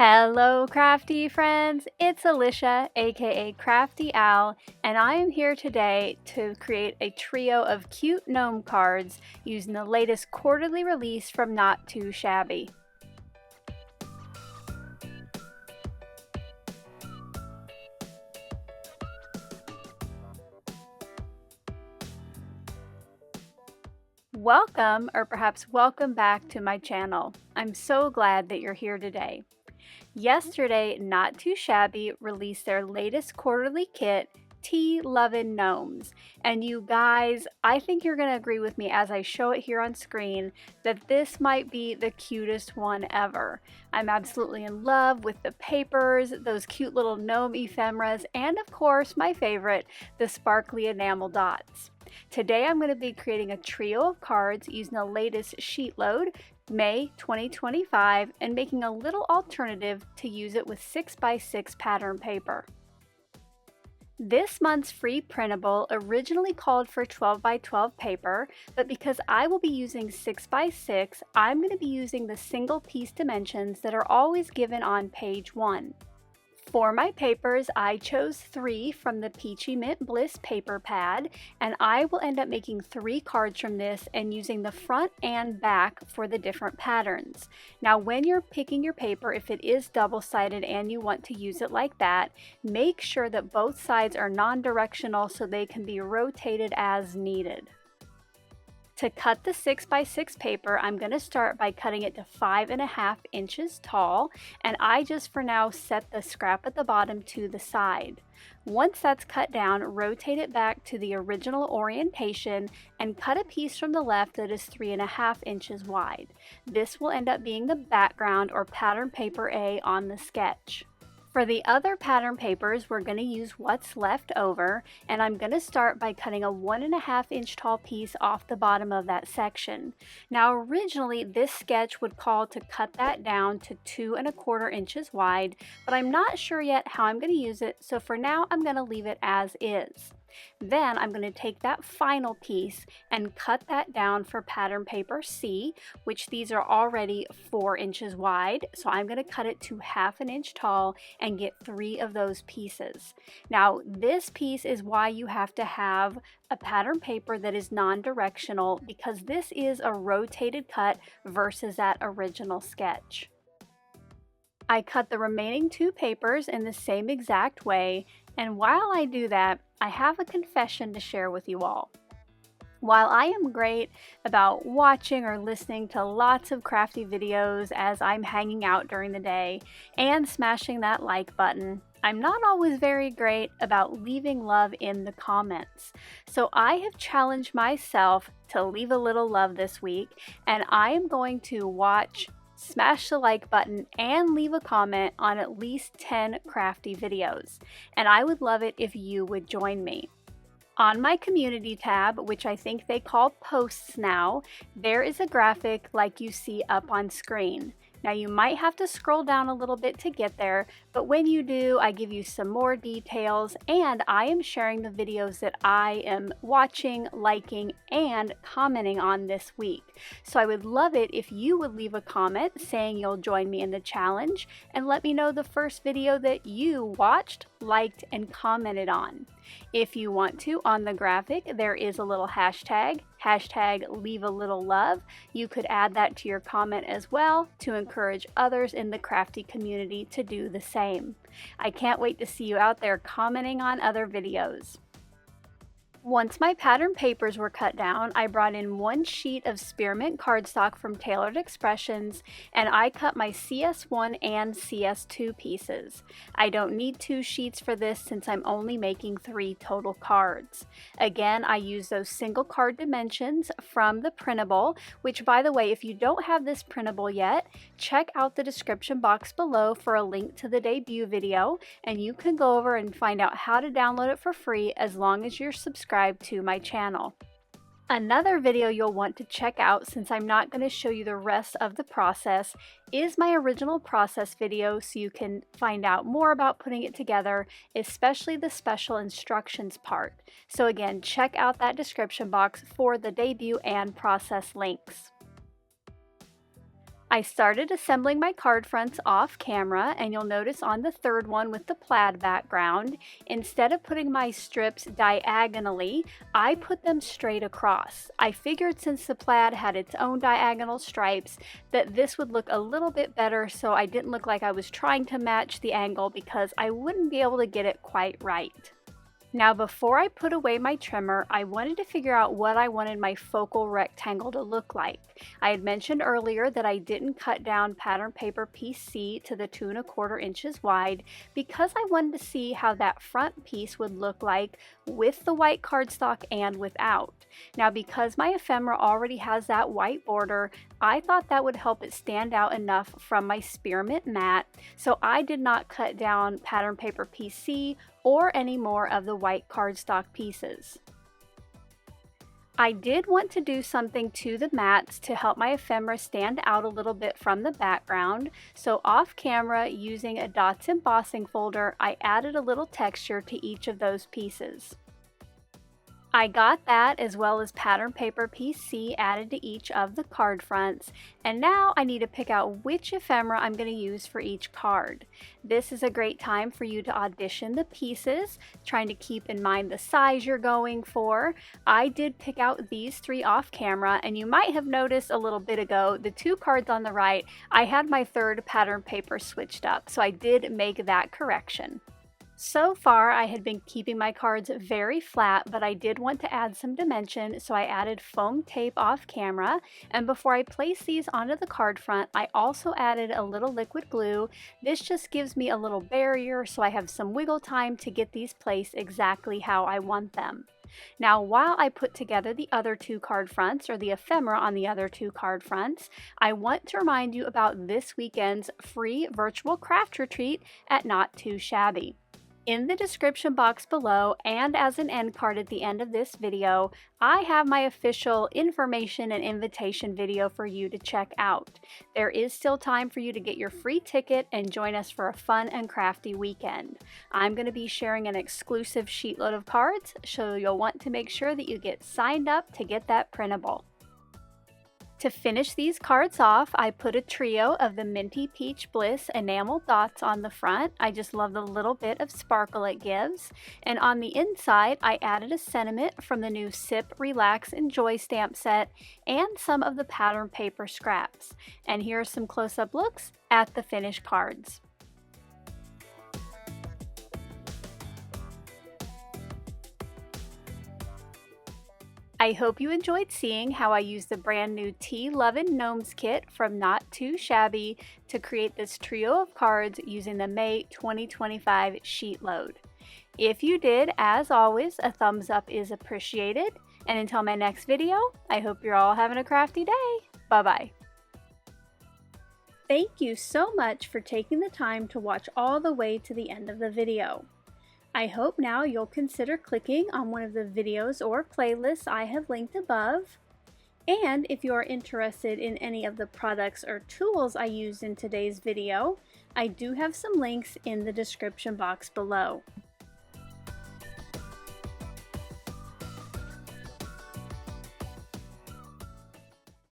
Hello crafty friends, it's Alicia aka Crafty Al, and I am here today to create a trio of cute gnome cards using the latest quarterly release from Not Too Shabby. Welcome, or perhaps welcome back to my channel. I'm so glad that you're here today. Yesterday, Not Too Shabby released their latest quarterly kit, Lovin Gnomes. And you guys, I think you're going to agree with me as I show it here on screen that this might be the cutest one ever. I'm absolutely in love with the papers, those cute little gnome ephemeras, and of course my favorite, the sparkly enamel dots. Today I'm going to be creating a trio of cards using the latest SheetLoad, May 2025, and making a little alternative to use it with 6x6 pattern paper. This month's free printable originally called for 12x12 paper, but because I will be using 6x6, I'm going to be using the single piece dimensions that are always given on page 1. For my papers, I chose 3 from the Peachy Mint Bliss paper pad, and I will end up making 3 cards from this and using the front and back for the different patterns. Now, when you're picking your paper, if it is double-sided and you want to use it like that, make sure that both sides are non-directional so they can be rotated as needed. To cut the 6x6 paper, I'm going to start by cutting it to 5.5 inches tall, and I just for now set the scrap at the bottom to the side. Once that's cut down, rotate it back to the original orientation and cut a piece from the left that is 3.5 inches wide. This will end up being the background or pattern paper A on the sketch. For the other pattern papers, we're going to use what's left over, and I'm going to start by cutting a 1.5 inch tall piece off the bottom of that section. Now originally this sketch would call to cut that down to 2.25 inches wide, but I'm not sure yet how I'm going to use it, so for now I'm going to leave it as is. Then I'm going to take that final piece and cut that down for pattern paper C, which these are already 4 inches wide, so I'm going to cut it to 1/2 inch tall and get 3 of those pieces. Now this piece is why you have to have a pattern paper that is non-directional, because this is a rotated cut versus that original sketch. I cut the remaining 2 papers in the same exact way, and while I do that, I have a confession to share with you all. While I am great about watching or listening to lots of crafty videos as I'm hanging out during the day and smashing that like button, I'm not always very great about leaving love in the comments. So I have challenged myself to leave a little love this week, and I am going to watch, smash the like button, and leave a comment on at least 10 crafty videos. And I would love it if you would join me. On my community tab, which I think they call posts now, there is a graphic like you see up on screen. Now you might have to scroll down a little bit to get there, but when you do, I give you some more details, and I am sharing the videos that I am watching, liking, and commenting on this week. So I would love it if you would leave a comment saying you'll join me in the challenge and let me know the first video that you watched, liked, and commented on. If you want to, on the graphic there is a little hashtag leave a little love. You could add that to your comment as well to encourage others in the crafty community to do the same. I can't wait to see you out there commenting on other videos. Once my pattern papers were cut down, I brought in 1 sheet of Spearmint cardstock from Tailored Expressions, and I cut my CS1 and CS2 pieces. I don't need 2 sheets for this since I'm only making 3 total cards. Again, I use those single card dimensions from the printable, which, by the way, if you don't have this printable yet, check out the description box below for a link to the debut video, and you can go over and find out how to download it for free as long as you're subscribed to my channel. Another video you'll want to check out, since I'm not going to show you the rest of the process, is my original process video, so you can find out more about putting it together, especially the special instructions part. So again, check out that description box for the debut and process links. I started assembling my card fronts off camera, and you'll notice on the third one with the plaid background, instead of putting my strips diagonally, I put them straight across. I figured since the plaid had its own diagonal stripes that this would look a little bit better, so I didn't look like I was trying to match the angle because I wouldn't be able to get it quite right. Now before I put away my trimmer, I wanted to figure out what I wanted my focal rectangle to look like. I had mentioned earlier that I didn't cut down pattern paper piece C to the 2¼ inches wide because I wanted to see how that front piece would look like with the white cardstock and without. Now because my ephemera already has that white border, I thought that would help it stand out enough from my Spearmint mat, so I did not cut down pattern paper piece C or any more of the white cardstock pieces. I did want to do something to the mats to help my ephemera stand out a little bit from the background, so off camera, using a dots embossing folder, I added a little texture to each of those pieces. I got that as well as pattern paper piece C added to each of the card fronts, and now I need to pick out which ephemera I'm going to use for each card. This is a great time for you to audition the pieces, trying to keep in mind the size you're going for. I did pick out these 3 off camera, and you might have noticed a little bit ago, the 2 cards on the right, I had my third pattern paper switched up, so I did make that correction. So far, I had been keeping my cards very flat, but I did want to add some dimension, so I added foam tape off camera, and before I place these onto the card front, I also added a little liquid glue. This just gives me a little barrier so I have some wiggle time to get these placed exactly how I want them. Now, while I put together the other 2 card fronts, or the ephemera on the other 2 card fronts, I want to remind you about this weekend's free virtual craft retreat at Not Too Shabby. In the description box below, and as an end card at the end of this video, I have my official information and invitation video for you to check out. There is still time for you to get your free ticket and join us for a fun and crafty weekend. I'm going to be sharing an exclusive SheetLoad of cards, so you'll want to make sure that you get signed up to get that printable. To finish these cards off, I put a trio of the Minty Peach Bliss enamel dots on the front. I just love the little bit of sparkle it gives. And on the inside, I added a sentiment from the new Sip, Relax, Enjoy stamp set and some of the pattern paper scraps. And here are some close-up looks at the finished cards. I hope you enjoyed seeing how I used the brand new Lovin Gnomes kit from Not Too Shabby to create this trio of cards using the May 2025 sheet load. If you did, as always, a thumbs up is appreciated. And until my next video, I hope you're all having a crafty day. Bye-bye. Thank you so much for taking the time to watch all the way to the end of the video. I hope now you'll consider clicking on one of the videos or playlists I have linked above. And if you are interested in any of the products or tools I used in today's video, I do have some links in the description box below.